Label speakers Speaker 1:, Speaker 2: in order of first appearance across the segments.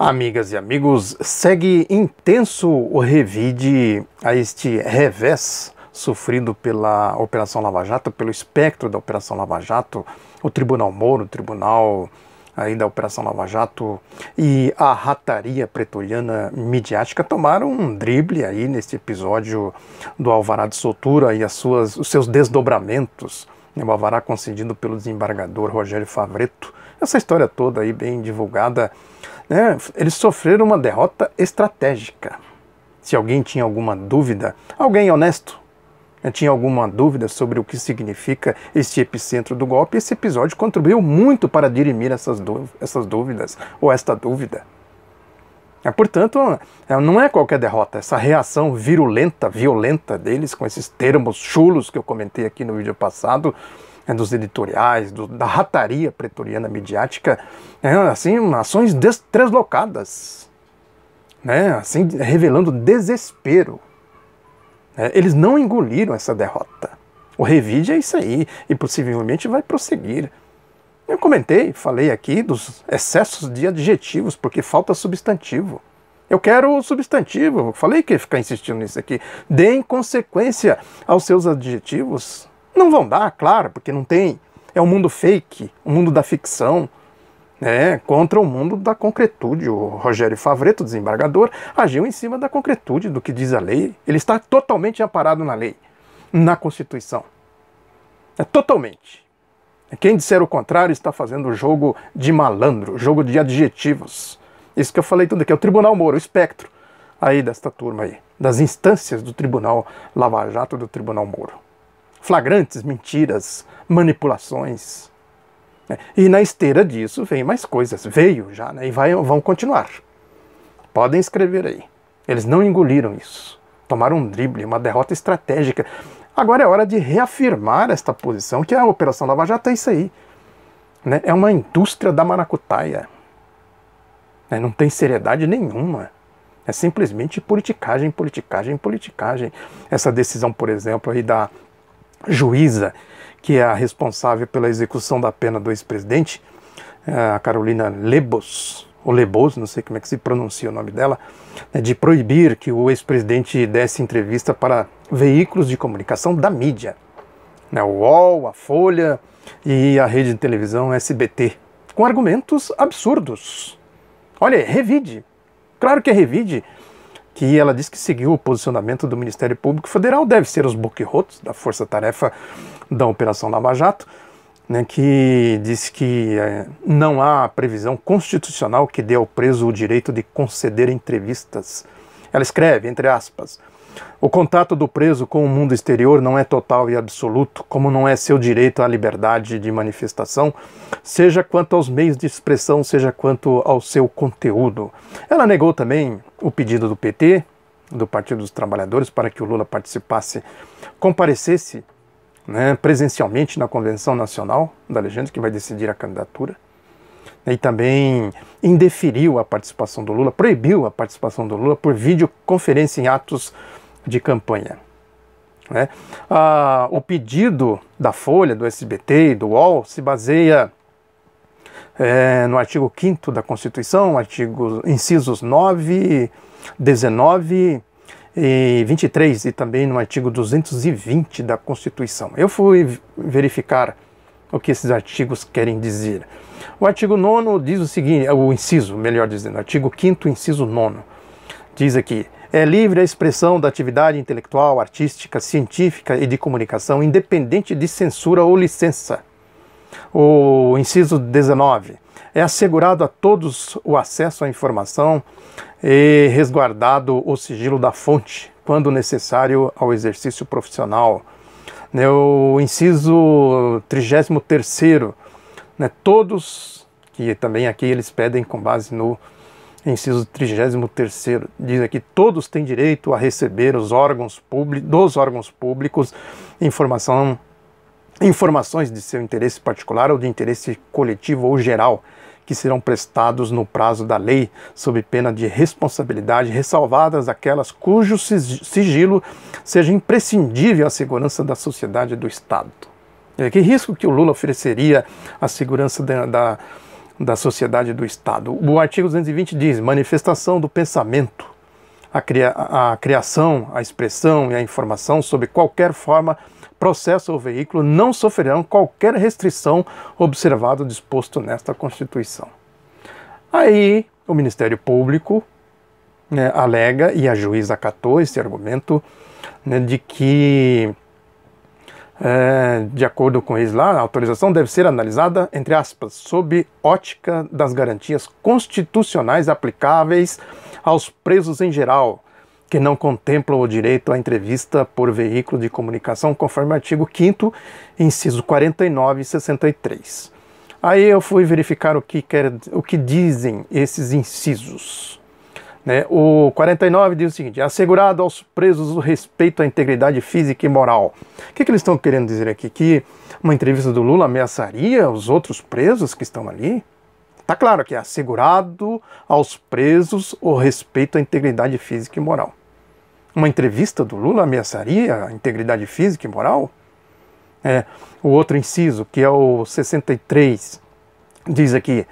Speaker 1: Amigas e amigos, segue intenso o revide a este revés sofrido pela Operação Lava Jato, pelo espectro da Operação Lava Jato, o Tribunal Moro, o Tribunal aí da Operação Lava Jato e a rataria pretoriana midiática tomaram um drible aí neste episódio do Alvará de Soltura e os seus desdobramentos, o alvará concedido pelo desembargador Rogério Favretto, essa história toda aí bem divulgada. Eles sofreram uma derrota estratégica. Se alguém tinha alguma dúvida, alguém honesto tinha alguma dúvida sobre o que significa este epicentro do golpe, esse episódio contribuiu muito para dirimir essas dúvidas, ou esta dúvida. Portanto, não é qualquer derrota, essa reação virulenta, violenta deles, com esses termos chulos que eu comentei aqui no vídeo passado, dos editoriais, da rataria pretoriana midiática, assim, ações treslocadas, assim, revelando desespero. Eles não engoliram essa derrota. O revide é isso aí, e possivelmente vai prosseguir. Eu falei aqui dos excessos de adjetivos, porque falta substantivo. Eu quero o substantivo, falei que ia ficar insistindo nisso aqui. Deem consequência aos seus adjetivos. Não vão dar, claro, porque não tem. É um mundo fake, o mundo da ficção, contra o mundo da concretude. O Rogério Favretto, desembargador, agiu em cima da concretude do que diz a lei. Ele está totalmente amparado na lei, na Constituição. Totalmente. Quem disser o contrário está fazendo jogo de malandro, jogo de adjetivos. Isso que eu falei tudo aqui, é o Tribunal Moro, o espectro aí desta turma aí, das instâncias do Tribunal Lava Jato, do Tribunal Moro. Flagrantes mentiras, manipulações. E na esteira disso vem mais coisas. Veio já, e vão continuar. Podem escrever aí. Eles não engoliram isso. Tomaram um drible, uma derrota estratégica. Agora é hora de reafirmar esta posição, que a Operação Lava Jato é isso aí. É uma indústria da maracutaia. Não tem seriedade nenhuma. É simplesmente politicagem, politicagem, politicagem. Essa decisão, por exemplo, aí da juíza, que é a responsável pela execução da pena do ex-presidente, a Carolina Lebos, ou Lebos, não sei como é que se pronuncia o nome dela, de proibir que o ex-presidente desse entrevista para veículos de comunicação da mídia, o UOL, a Folha e a rede de televisão SBT, com argumentos absurdos. Olha, revide, claro que é revide, que ela diz que seguiu o posicionamento do Ministério Público Federal, deve ser os boquirrotos da força-tarefa da Operação Lava Jato, que diz que não há previsão constitucional que dê ao preso o direito de conceder entrevistas. Ela escreve, entre aspas, o contato do preso com o mundo exterior não é total e absoluto, como não é seu direito à liberdade de manifestação, seja quanto aos meios de expressão, seja quanto ao seu conteúdo. Ela negou também o pedido do PT, do Partido dos Trabalhadores, para que o Lula comparecesse presencialmente na Convenção Nacional da Legenda, que vai decidir a candidatura. E também indeferiu a participação do Lula, proibiu a participação do Lula por videoconferência em atos de campanha. O pedido da Folha, do SBT e do UOL se baseia no artigo 5º da Constituição, incisos 9, 19 e 23, e também no artigo 220 da Constituição. Eu fui verificar o que esses artigos querem dizer. O artigo 9º diz o seguinte, o inciso, melhor dizendo, artigo 5º, inciso 9º, diz aqui: é livre a expressão da atividade intelectual, artística, científica e de comunicação, independente de censura ou licença. O inciso 19, é assegurado a todos o acesso à informação e resguardado o sigilo da fonte, quando necessário ao exercício profissional. O inciso 33º, todos, que também aqui eles pedem com base no inciso 33º, diz aqui: todos têm direito a receber dos órgãos públicos informações de seu interesse particular ou de interesse coletivo ou geral, que serão prestados no prazo da lei, sob pena de responsabilidade, ressalvadas aquelas cujo sigilo seja imprescindível à segurança da sociedade e do Estado. Que risco que o Lula ofereceria à segurança da sociedade e do Estado. O artigo 220 diz: manifestação do pensamento, a criação, a expressão e a informação sob qualquer forma, processo ou veículo não sofrerão qualquer restrição observado o disposto nesta Constituição. Aí o Ministério Público, né, alega, e a juíza acatou esse argumento, né, de que, de acordo com eles lá, a autorização deve ser analisada, entre aspas, sob ótica das garantias constitucionais aplicáveis aos presos em geral, que não contemplam o direito à entrevista por veículo de comunicação, conforme o artigo 5º, inciso 49 e 63. Aí eu fui verificar o que dizem esses incisos. Né? O 49 diz o seguinte: assegurado aos presos o respeito à integridade física e moral. O que eles estão querendo dizer aqui? Que uma entrevista do Lula ameaçaria os outros presos que estão ali? Está claro que é assegurado aos presos o respeito à integridade física e moral. Uma entrevista do Lula ameaçaria a integridade física e moral? O outro inciso, que é o 63, diz aqui: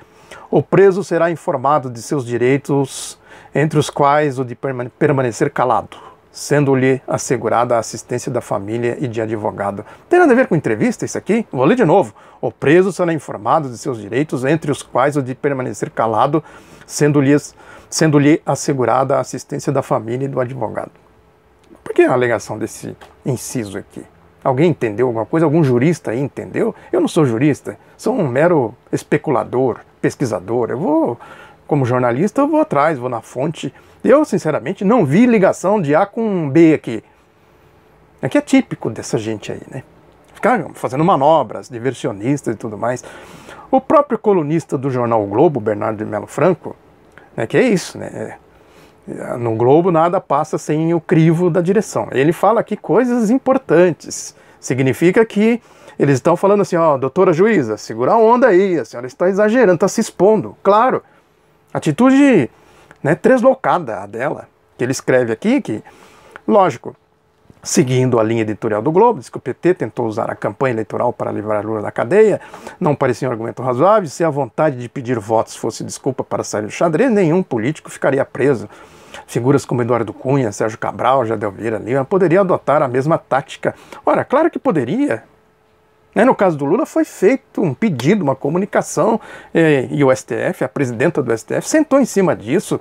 Speaker 1: o preso será informado de seus direitos, entre os quais o de permanecer calado, sendo-lhe assegurada a assistência da família e de advogado. Tem nada a ver com entrevista isso aqui? Vou ler de novo. O preso será informado de seus direitos, entre os quais o de permanecer calado, sendo-lhe assegurada a assistência da família e do advogado. Por que a alegação desse inciso aqui? Alguém entendeu alguma coisa? Algum jurista aí entendeu? Eu não sou jurista, sou um mero especulador, pesquisador. Eu vou, como jornalista, eu vou atrás, vou na fonte. Eu, sinceramente, não vi ligação de A com B aqui. Aqui é típico dessa gente aí, né? Ficar fazendo manobras, diversionistas e tudo mais. O próprio colunista do jornal o Globo, Bernardo de Melo Franco, né, que é isso, né? No Globo nada passa sem o crivo da direção. Ele fala aqui coisas importantes. Significa que eles estão falando assim: ó, doutora juíza, segura a onda aí, a senhora está exagerando, está se expondo. Claro, atitude, né, translocada a dela, que ele escreve aqui, que, lógico, seguindo a linha editorial do Globo, diz que o PT tentou usar a campanha eleitoral para livrar Lula da cadeia, não parecia um argumento razoável. Se a vontade de pedir votos fosse desculpa para sair do xadrez, nenhum político ficaria preso. Figuras como Eduardo Cunha, Sérgio Cabral, Jadelvira Lima poderiam adotar a mesma tática. Ora, claro que poderia. No caso do Lula foi feito um pedido, uma comunicação, e o STF, a presidenta do STF, sentou em cima disso.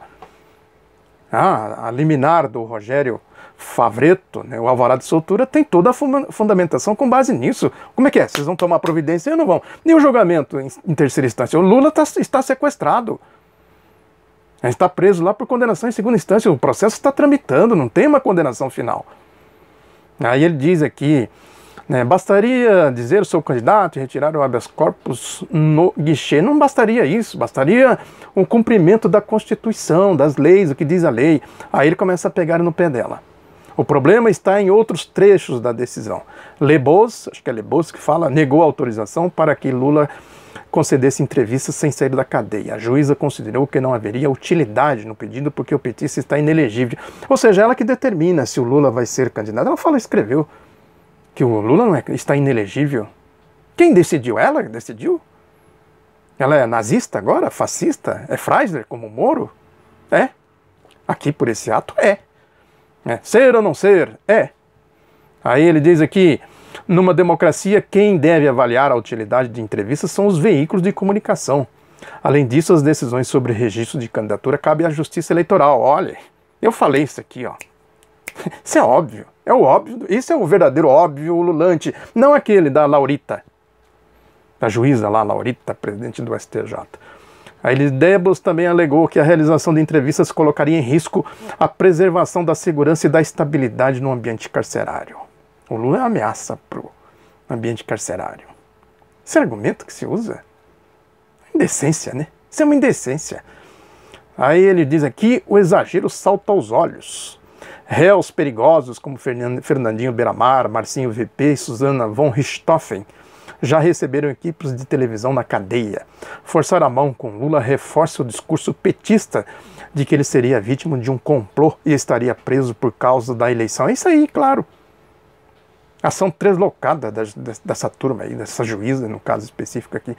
Speaker 1: A liminar do Rogério Favretto, né, o alvará de soltura, tem toda a fundamentação com base nisso. Como é que é? Vocês vão tomar providência ou não vão? E o julgamento em terceira instância? O Lula está sequestrado. Ele está preso lá por condenação em segunda instância. O processo está tramitando, não tem uma condenação final. Aí ele diz aqui, né, bastaria dizer sou candidato e retirar o habeas corpus no guichê. Não bastaria isso, bastaria o cumprimento da Constituição, das leis, o que diz a lei. Aí ele começa a pegar no pé dela. O problema está em outros trechos da decisão. Lebos, acho que é Lebos que fala, negou a autorização para que Lula concedesse entrevistas sem sair da cadeia. A juíza considerou que não haveria utilidade no pedido porque o petista está inelegível. Ou seja, ela que determina se o Lula vai ser candidato. Ela escreveu que o Lula não está inelegível. Quem decidiu? Ela decidiu? Ela é nazista agora? Fascista? É Freisler como Moro? É. Aqui por esse ato é. Ser ou não ser? É. Aí ele diz aqui, numa democracia, quem deve avaliar a utilidade de entrevistas são os veículos de comunicação. Além disso, as decisões sobre registro de candidatura cabem à Justiça Eleitoral. Olha, eu falei isso aqui, ó. Isso é óbvio. É o óbvio. Isso é o verdadeiro óbvio ululante. Não aquele da Laurita. Da juíza lá, Laurita, presidente do STJ. A Debos também alegou que a realização de entrevistas colocaria em risco a preservação da segurança e da estabilidade no ambiente carcerário. O Lula é uma ameaça para o ambiente carcerário. Esse argumento que se usa é indecência, né? Isso é uma indecência. Aí ele diz aqui, o exagero salta aos olhos. Réus perigosos como Fernandinho Beiramar, Marcinho VP e Susana von Richthofen já receberam equipes de televisão na cadeia. Forçar a mão com Lula reforça o discurso petista de que ele seria vítima de um complô e estaria preso por causa da eleição. É isso aí, claro. Ação translocada dessa turma aí, dessa juíza, no caso específico aqui.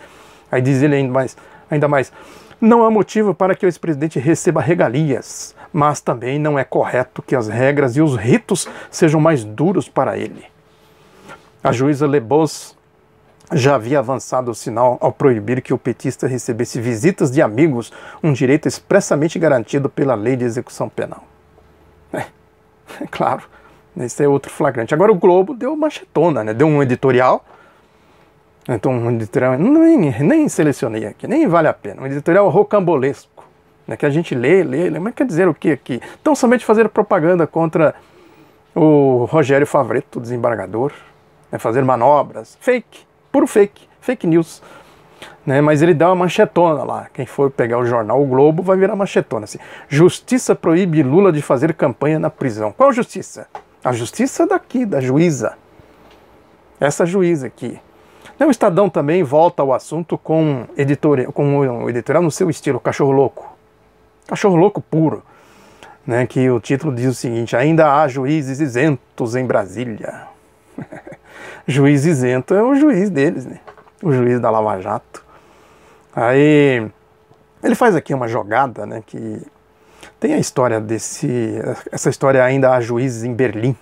Speaker 1: Aí diz ele ainda mais, ainda mais. Não há motivo para que o ex-presidente receba regalias, mas também não é correto que as regras e os ritos sejam mais duros para ele. A juíza Lebos já havia avançado o sinal ao proibir que o petista recebesse visitas de amigos, um direito expressamente garantido pela lei de execução penal. É claro, esse é outro flagrante. Agora o Globo deu manchetona, né? Deu um editorial. Então, um editorial, nem selecionei aqui, nem vale a pena. Um editorial rocambolesco, né, que a gente lê, mas quer dizer o que aqui? Então, somente fazer propaganda contra o Rogério Favretto, desembargador, né, fazer manobras, puro fake news. Né, mas ele dá uma manchetona lá. Quem for pegar o jornal O Globo vai virar manchetona. Assim, justiça proíbe Lula de fazer campanha na prisão. Qual justiça? A justiça daqui, da juíza. Essa juíza aqui. O Estadão também volta ao assunto com um editorial no seu estilo, Cachorro Louco. Cachorro Louco puro. Né, que o título diz o seguinte: ainda há juízes isentos em Brasília. Juiz isento é o juiz deles, né? O juiz da Lava Jato. Aí ele faz aqui uma jogada, né, que tem a história essa história ainda há juízes em Berlim.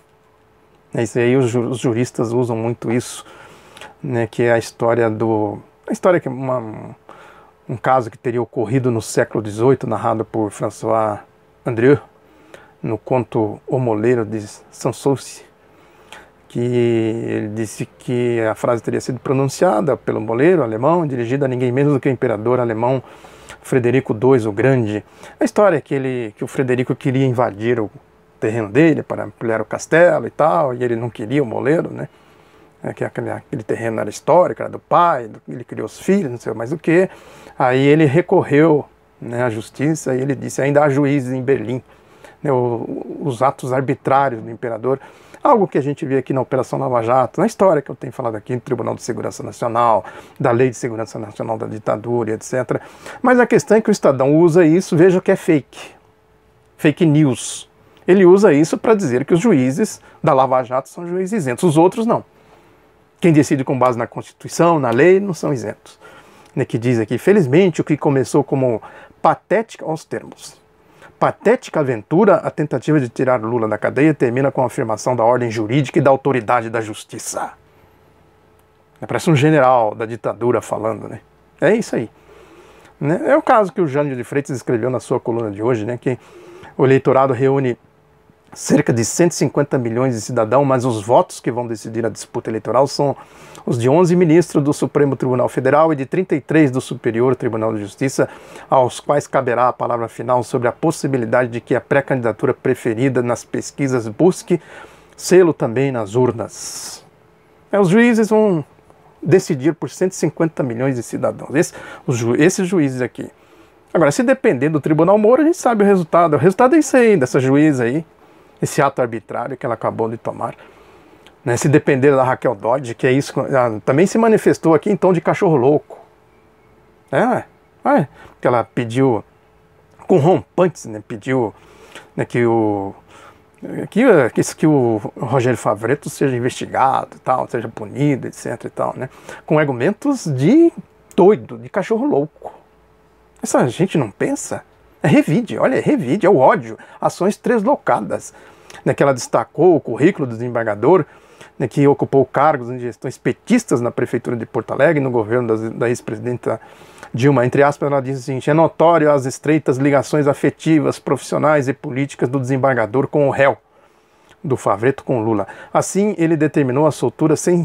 Speaker 1: Isso aí os juristas usam muito isso. Né, que é a história que um caso que teria ocorrido no século XVIII, narrado por François Andrieux, no conto O Moleiro de Sanssouci, que ele disse que a frase teria sido pronunciada pelo moleiro alemão, dirigida a ninguém menos do que o imperador alemão Frederico II o Grande. A história é que o Frederico queria invadir o terreno dele para ampliar o castelo e tal, e ele não queria o moleiro, né? Que aquele terreno era histórico, era do pai, ele criou os filhos, não sei mais o que. Aí ele recorreu, né, à justiça e ele disse: ainda há juízes em Berlim, né, os atos arbitrários do imperador, algo que a gente vê aqui na Operação Lava Jato, na história que eu tenho falado aqui, no Tribunal de Segurança Nacional, da Lei de Segurança Nacional da ditadura, etc. Mas a questão é que o Estadão usa isso, veja que é fake news. Ele usa isso para dizer que os juízes da Lava Jato são juízes isentos, os outros não. Quem decide com base na Constituição, na lei, não são isentos. Né, que diz aqui: felizmente, o que começou como patética, aos termos, patética aventura, a tentativa de tirar Lula da cadeia, termina com a afirmação da ordem jurídica e da autoridade da justiça. Parece um general da ditadura falando, né? É isso aí. Né? É o caso que o Jânio de Freitas escreveu na sua coluna de hoje, né, que o eleitorado reúne cerca de 150 milhões de cidadãos, mas os votos que vão decidir a disputa eleitoral são os de 11 ministros do Supremo Tribunal Federal e de 33 do Superior Tribunal de Justiça, aos quais caberá a palavra final sobre a possibilidade de que a pré-candidatura preferida nas pesquisas busque selo também nas urnas. Os juízes vão decidir por 150 milhões de cidadãos, esses juízes aqui. Agora, se depender do Tribunal Moro, a gente sabe o resultado. O resultado é isso aí, dessa juíza aí, esse ato arbitrário que ela acabou de tomar. Né, se depender da Raquel Dodge, que é isso, também se manifestou aqui em tom de cachorro louco. Que ela pediu, com rompantes, né, pediu, né, que o Rogério Favretto seja investigado, tal, seja punido, etc. E tal, né, com argumentos de doido, de cachorro louco. Essa gente não pensa? É revide, olha, é revide, é o ódio, ações treslocadas, né, que ela destacou o currículo do desembargador, né, que ocupou cargos em gestões petistas na prefeitura de Porto Alegre, no governo da ex-presidenta Dilma. Entre aspas, ela diz o seguinte: é notório as estreitas ligações afetivas, profissionais e políticas do desembargador com o réu, do Favretto com Lula. Assim, ele determinou a soltura sem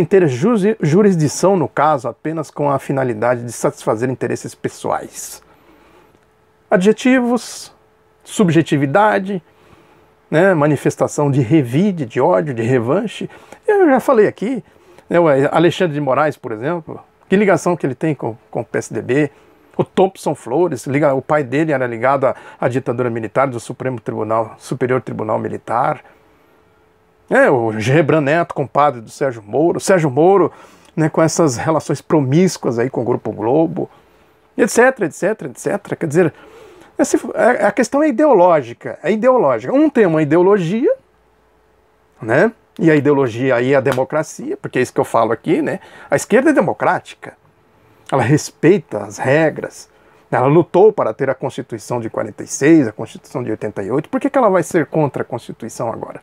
Speaker 1: ter jurisdição no caso, apenas com a finalidade de satisfazer interesses pessoais. Adjetivos, subjetividade, né, manifestação de revide, de ódio, de revanche. Eu já falei aqui, né, o Alexandre de Moraes, por exemplo, que ligação que ele tem com o PSDB. O Thompson Flores, o pai dele era ligado à ditadura militar do Superior Tribunal Militar. O Gebran Neto, compadre do Sérgio Moro, né, com essas relações promíscuas aí com o Grupo Globo, etc, etc, etc. Quer dizer, a questão é ideológica, Um tem uma ideologia, né, e a ideologia aí é a democracia, porque é isso que eu falo aqui, né, a esquerda é democrática. ela respeita as regras, ela lutou para ter a Constituição de 46, a Constituição de 88, por que ela vai ser contra a Constituição agora?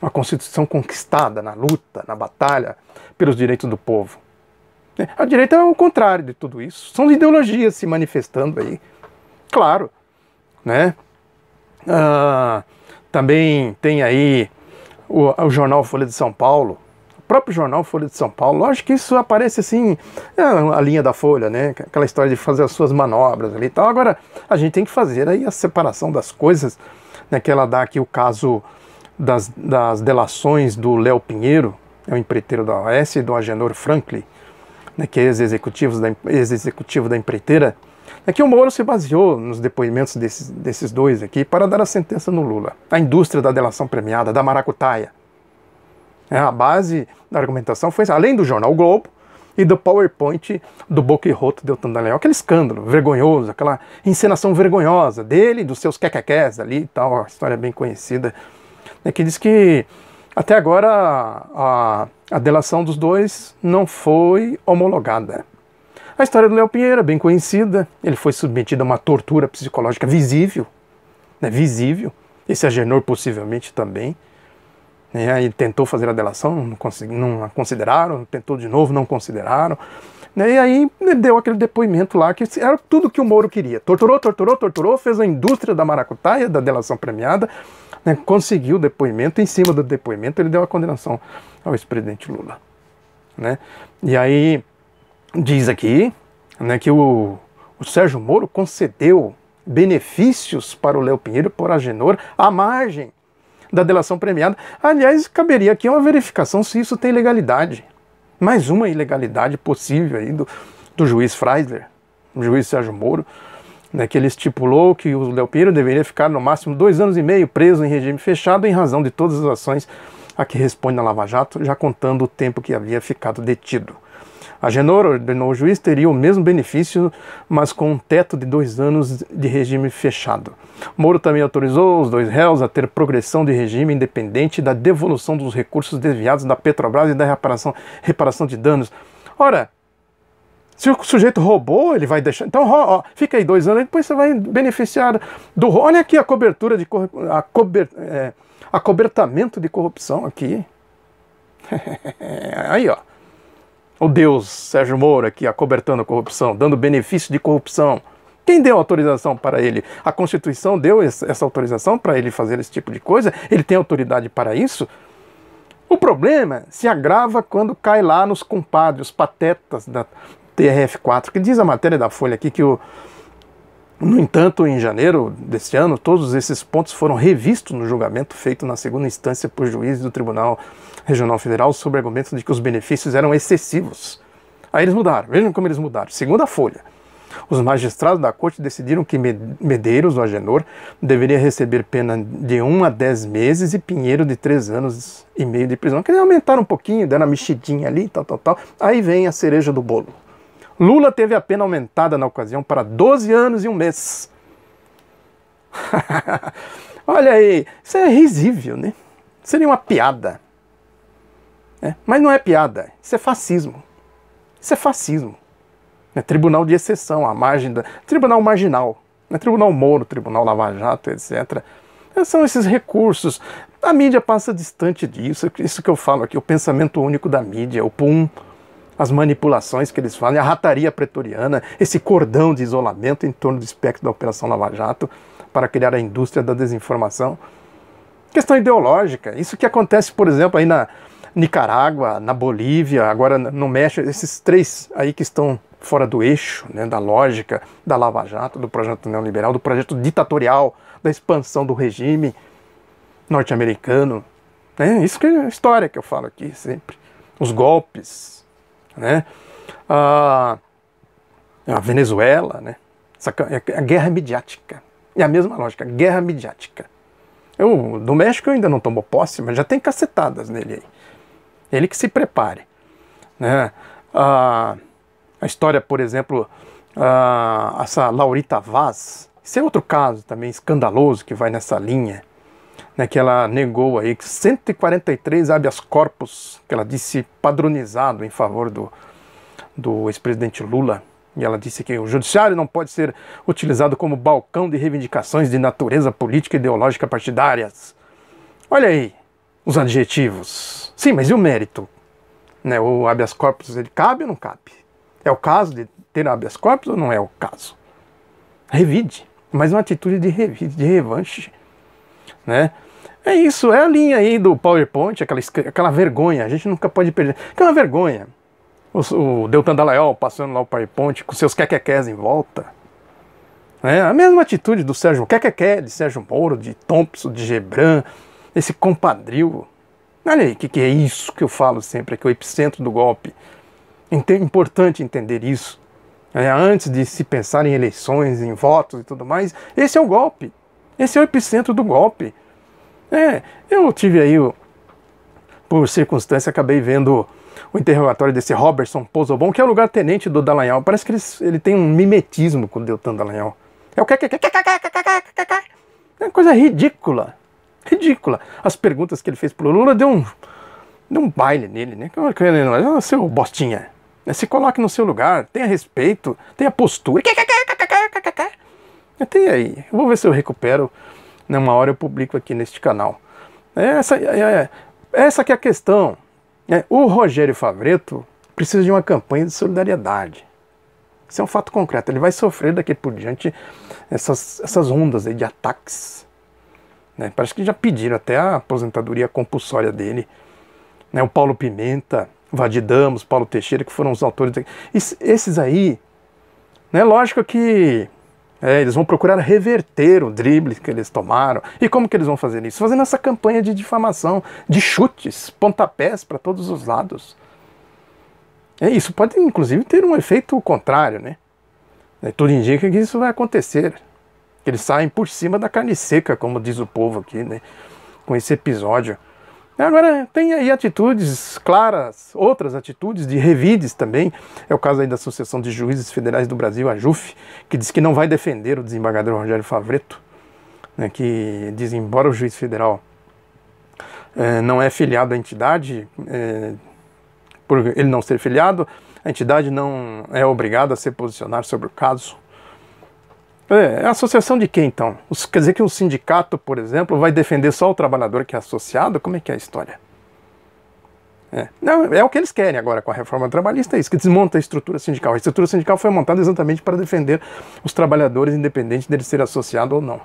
Speaker 1: Uma Constituição conquistada na luta, na batalha pelos direitos do povo. A direita é o contrário de tudo isso, são ideologias se manifestando aí, claro, né? Também tem aí o jornal Folha de São Paulo, o próprio jornal Folha de São Paulo, lógico que isso aparece assim, a linha da Folha, né? Aquela história de fazer as suas manobras ali e tal. Agora, a gente tem que fazer aí a separação das coisas, né? Que ela dá aqui o caso das delações do Léo Pinheiro, é o empreiteiro da OAS, e do Agenor Franklin, né? Que é ex-executivo da empreiteira. Aqui o Moro se baseou nos depoimentos desses dois aqui para dar a sentença no Lula. A indústria da delação premiada, da maracutaia. A base da argumentação foi, além do jornal o Globo e do PowerPoint do Boca e Roto Deltan Dallagnol, aquele escândalo vergonhoso, aquela encenação vergonhosa dele, dos seus quequequés ali e tal, uma história bem conhecida, né, que diz que até agora a delação dos dois não foi homologada. A história do Léo Pinheiro é bem conhecida, ele foi submetido a uma tortura psicológica visível, né, visível, esse Agenor possivelmente também, né, ele tentou fazer a delação, não a consideraram, tentou de novo, não consideraram, né, e aí ele deu aquele depoimento lá, que era tudo que o Moro queria, torturou, fez a indústria da maracutaia, da delação premiada, né, conseguiu o depoimento, em cima do depoimento ele deu a condenação ao ex-presidente Lula, né, e aí diz aqui, né, que o Sérgio Moro concedeu benefícios para o Léo Pinheiro por Agenor à margem da delação premiada. Aliás, caberia aqui uma verificação se isso tem legalidade. Mais uma ilegalidade possível aí do juiz Freisler, o juiz Sérgio Moro, né, que ele estipulou que o Léo Pinheiro deveria ficar no máximo 2 anos e meio preso em regime fechado em razão de todas as ações a que responde na Lava Jato, já contando o tempo que havia ficado detido. Agenor ordenou o juiz teria o mesmo benefício, mas com um teto de 2 anos de regime fechado. Moro também autorizou os dois réus a ter progressão de regime independente da devolução dos recursos desviados da Petrobras e da reparação de danos. Ora, se o sujeito roubou, ele vai deixar... Então, fica aí 2 anos, depois você vai beneficiar do... Olha aqui a cobertura de... acobertamento de corrupção aqui. Aí, ó. O Deus Sérgio Moro aqui acobertando a corrupção, dando benefício de corrupção. Quem deu autorização para ele? A Constituição deu essa autorização para ele fazer esse tipo de coisa? Ele tem autoridade para isso? O problema se agrava quando cai lá nos compadres, os patetas da TRF4, que diz a matéria da Folha aqui que, no entanto, em janeiro deste ano, todos esses pontos foram revistos no julgamento feito na segunda instância por juízes do Tribunal Regional Federal sob argumentos de que os benefícios eram excessivos. Aí eles mudaram, vejam como eles mudaram. Segundo a Folha, os magistrados da corte decidiram que Medeiros, o Agenor, deveria receber pena de 1 a 10 meses e Pinheiro de 3 anos e meio de prisão. Queria aumentar um pouquinho, deram uma mexidinha ali, tal. Aí vem a cereja do bolo. Lula teve a pena aumentada na ocasião para 12 anos e 1 mês. Olha aí, isso é risível, né? Seria uma piada. Mas não é piada, isso é fascismo. Isso é fascismo. É tribunal de exceção, à margem da... Tribunal marginal. Tribunal Moro, Tribunal Lava Jato, etc. São esses recursos. A mídia passa distante disso. Isso que eu falo aqui, o pensamento único da mídia, o PUM, as manipulações que eles fazem, a rataria pretoriana, esse cordão de isolamento em torno do espectro da Operação Lava Jato para criar a indústria da desinformação. Questão ideológica. Isso que acontece, por exemplo, aí na Nicarágua, na Bolívia, agora no México, esses 3 aí que estão fora do eixo, né, da lógica da Lava Jato, do projeto neoliberal, do projeto ditatorial, da expansão do regime norte-americano. Isso que é a história que eu falo aqui sempre. Os golpes, né? A Venezuela, né? A guerra midiática. É a mesma lógica, guerra midiática. Do México eu ainda não tomo posse, mas já tem cacetadas nele aí. Ele que se prepare, né? A história, por exemplo, essa Laurita Vaz, esse é outro caso também escandaloso que vai nessa linha, né, que ela negou aí 143 habeas corpus, que ela disse padronizado em favor do ex-presidente Lula, e ela disse que o judiciário não pode ser utilizado como balcão de reivindicações de natureza política e ideológica partidárias. Olha aí os adjetivos. Sim, mas e o mérito? Né, o habeas corpus, ele cabe ou não cabe? É o caso de ter habeas corpus ou não é o caso? Revide, mas uma atitude de revide, de revanche. Né? É isso, é a linha aí do PowerPoint, aquela vergonha, a gente nunca pode perder. Que é uma vergonha. O Deltan Dallagnol passando lá o PowerPoint com seus quequequés em volta. É a mesma atitude do Sérgio Quequequé, de Sérgio Moro, de Thompson, de Gebran, esse compadrio. Olha aí, o que é isso que eu falo sempre, que é o epicentro do golpe. Importante entender isso. Antes de se pensar em eleições, em votos e tudo mais, esse é o golpe. Esse é o epicentro do golpe. Eu tive aí, por circunstância, acabei vendo o interrogatório desse Robertson Pozzobon, que é o lugar-tenente do Dallagnol. Parece que ele tem um mimetismo com o Deltan Dallagnol. É o é uma coisa ridícula. Ridícula. As perguntas que ele fez pro Lula deu um baile nele, né? Seu bostinha. Se coloque no seu lugar, tenha respeito, tenha postura. Tem aí. Eu vou ver se eu recupero. Uma hora eu publico aqui neste canal. Essa que é a questão. O Rogério Favretto precisa de uma campanha de solidariedade. Isso é um fato concreto. Ele vai sofrer daqui por diante essas ondas aí de ataques. Parece que já pediram até a aposentadoria compulsória dele. O Paulo Pimenta, Vadir Damos, Paulo Teixeira, que foram os autores. Esses aí, lógico que eles vão procurar reverter o drible que eles tomaram. E como que eles vão fazer isso? Fazendo essa campanha de difamação, de chutes, pontapés para todos os lados. Isso pode, inclusive, ter um efeito contrário, né? Tudo indica que isso vai acontecer. Que eles saem por cima da carne seca, como diz o povo aqui, né? Com esse episódio. Agora, tem aí atitudes claras, outras atitudes de revides também. É o caso aí da Associação de Juízes Federais do Brasil, a JUF, que diz que não vai defender o desembargador Rogério Favretto, que diz, embora o juiz federal não é filiado à entidade, por ele não ser filiado, a entidade não é obrigada a se posicionar sobre o caso. A associação de quem, então? Quer dizer que um sindicato, por exemplo, vai defender só o trabalhador que é associado? Como é que é a história? Não, é o que eles querem agora com a reforma trabalhista, é isso, que desmonta a estrutura sindical. A estrutura sindical foi montada exatamente para defender os trabalhadores, independente dele ser associado ou não.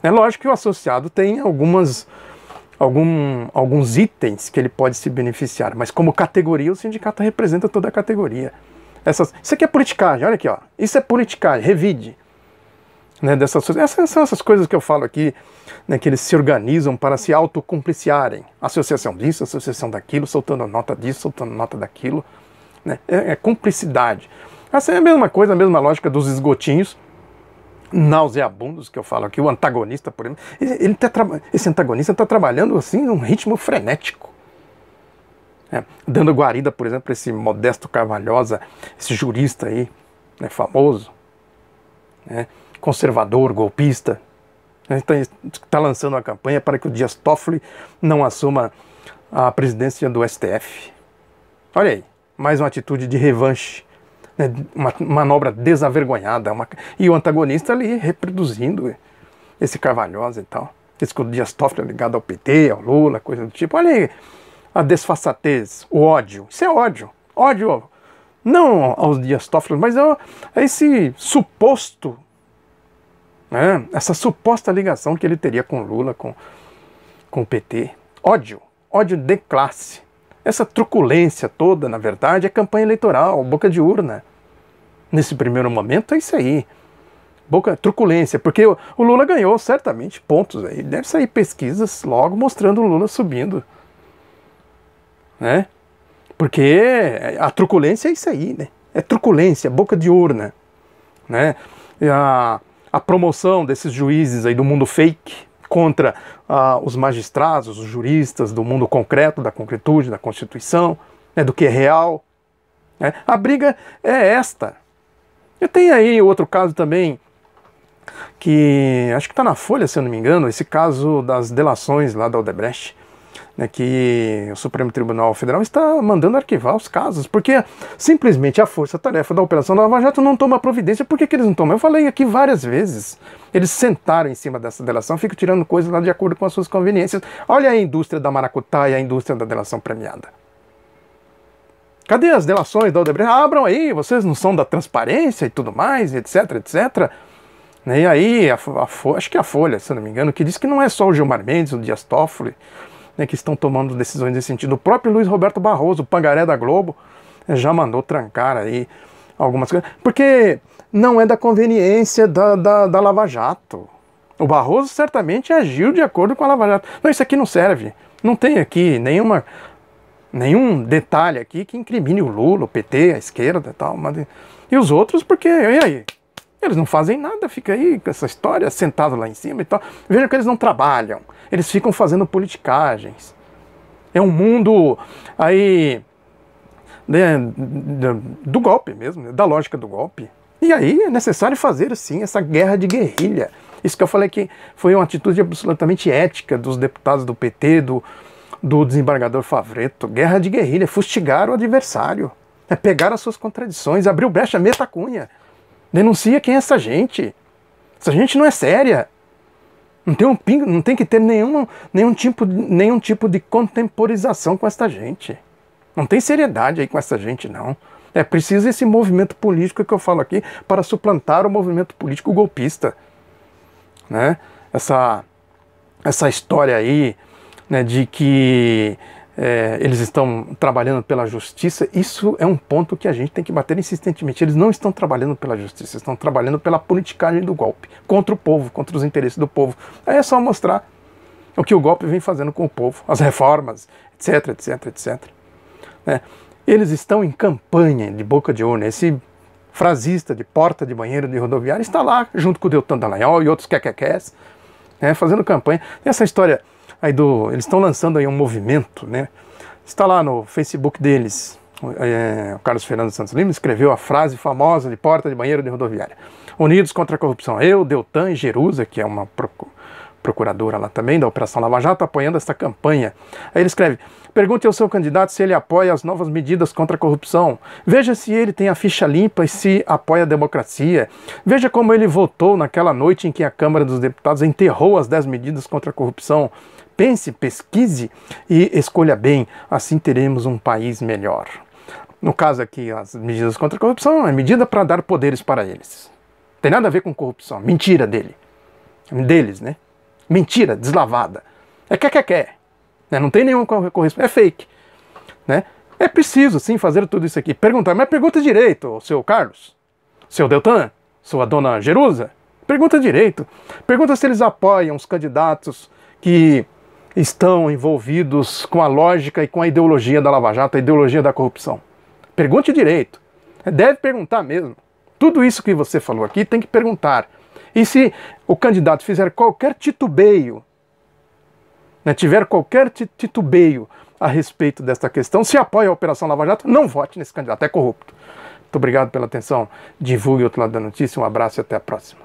Speaker 1: É lógico que o associado tem alguns itens que ele pode se beneficiar, mas como categoria, o sindicato representa toda a categoria. Isso aqui é politicagem, olha aqui, ó. Isso é politicagem, revide. Essas são essas coisas que eu falo aqui, que eles se organizam para se autocompliciarem. Associação disso, associação daquilo, soltando nota disso, soltando nota daquilo. É cumplicidade. Essa é a mesma coisa, a mesma lógica dos esgotinhos nauseabundos que eu falo aqui. O antagonista, por exemplo, esse antagonista está trabalhando assim num ritmo frenético. Dando guarida, por exemplo, para esse Modesto Carvalhosa, esse jurista aí, famoso, conservador, golpista, está lançando uma campanha para que o Dias Toffoli não assuma a presidência do STF. Olha aí, mais uma atitude de revanche, uma manobra desavergonhada, e o antagonista ali reproduzindo esse Carvalhosa e tal. Esse que o Dias Toffoli é ligado ao PT, ao Lula, coisa do tipo. Olha aí a desfaçatez, o ódio. Isso é ódio. Ódio não aos Dias Toffoli, mas a esse suposto, essa suposta ligação que ele teria com Lula, com o PT. Ódio. Ódio de classe. Essa truculência toda, na verdade, é campanha eleitoral, boca de urna. Nesse primeiro momento é isso aí. Truculência, porque o Lula ganhou certamente pontos aí. Deve sair pesquisas logo mostrando o Lula subindo. Porque a truculência é isso aí, É truculência, boca de urna. A promoção desses juízes aí do mundo fake contra os magistrados, os juristas do mundo concreto, da concretude, da Constituição, do que é real. A briga é esta. Eu tenho aí outro caso também, que acho que está na Folha, se eu não me engano, esse caso das delações lá da Odebrecht. né, que o Supremo Tribunal Federal está mandando arquivar os casos, porque simplesmente a força-tarefa da Operação Lava Jato não toma providência. Por que eles não tomam? Eu falei aqui várias vezes. Eles sentaram em cima dessa delação, ficam tirando coisas lá de acordo com as suas conveniências. Olha a indústria da maracutaia, a indústria da delação premiada. Cadê as delações da Odebrecht? Abram aí, vocês não são da transparência e tudo mais, etc, etc. E aí, acho que a Folha, se não me engano, que diz que não é só o Gilmar Mendes, o Dias Toffoli, né, que estão tomando decisões nesse sentido. O próprio Luiz Roberto Barroso, o pangaré da Globo, já mandou trancar aí algumas coisas. Porque não é da conveniência da Lava Jato. O Barroso certamente agiu de acordo com a Lava Jato. Não, isso aqui não serve. Não tem aqui nenhum detalhe aqui que incrimine o Lula, o PT, a esquerda e tal. E os outros, porque, e aí? Eles não fazem nada, fica aí com essa história, sentado lá em cima e tal. Vejam que eles não trabalham, eles ficam fazendo politicagens. É um mundo aí do golpe mesmo, da lógica do golpe. E aí é necessário fazer, assim, essa guerra de guerrilha. Isso que eu falei que foi uma atitude absolutamente ética dos deputados do PT, do desembargador Favretto. Guerra de guerrilha, fustigar o adversário, pegar as suas contradições, abrir brecha, meta a cunha. Denuncia quem é essa gente. Essa gente não é séria. Não tem que ter nenhum tipo de contemporização com essa gente. Não tem seriedade aí com essa gente, não. É preciso esse movimento político que eu falo aqui para suplantar o movimento político golpista. Né? Essa história aí, né, de que eles estão trabalhando pela justiça, isso é um ponto que a gente tem que bater insistentemente. Eles não estão trabalhando pela justiça, estão trabalhando pela politicagem do golpe, contra o povo, contra os interesses do povo. Aí é só mostrar o que o golpe vem fazendo com o povo, as reformas, etc, etc, etc. Eles estão em campanha de boca de urna. Esse frasista de porta de banheiro de rodoviária está lá, junto com o Deltan Dallagnol e outros quequequés, fazendo campanha. Tem essa história aí eles estão lançando aí um movimento, né? Está lá no Facebook deles, o Carlos Fernando Santos Lima escreveu a frase famosa de porta de banheiro de rodoviária: Unidos contra a corrupção. Eu, Deltan e Jerusa, que é uma procuradora lá também da Operação Lava Jato, apoiando essa campanha. Aí ele escreve: pergunte ao seu candidato se ele apoia as novas medidas contra a corrupção. Veja se ele tem a ficha limpa e se apoia a democracia. Veja como ele votou naquela noite em que a Câmara dos Deputados enterrou as 10 medidas contra a corrupção. Pense, pesquise e escolha bem, assim teremos um país melhor. No caso aqui, as medidas contra a corrupção é medida para dar poderes para eles. Tem nada a ver com corrupção, mentira deles, né? Mentira, deslavada. Não tem nenhuma correspondência, é fake. Né? É preciso, sim, fazer tudo isso aqui. Perguntar, mas pergunta direito, seu Carlos, seu Deltan, sua dona Jerusa. Pergunta direito. Pergunta se eles apoiam os candidatos que estão envolvidos com a lógica e com a ideologia da Lava Jato, a ideologia da corrupção. Pergunte direito. Deve perguntar mesmo. Tudo isso que você falou aqui tem que perguntar. E se o candidato fizer qualquer titubeio, tiver qualquer titubeio a respeito desta questão, se apoia a Operação Lava Jato, não vote nesse candidato, é corrupto. Muito obrigado pela atenção. Divulgue o outro lado da notícia. Um abraço e até a próxima.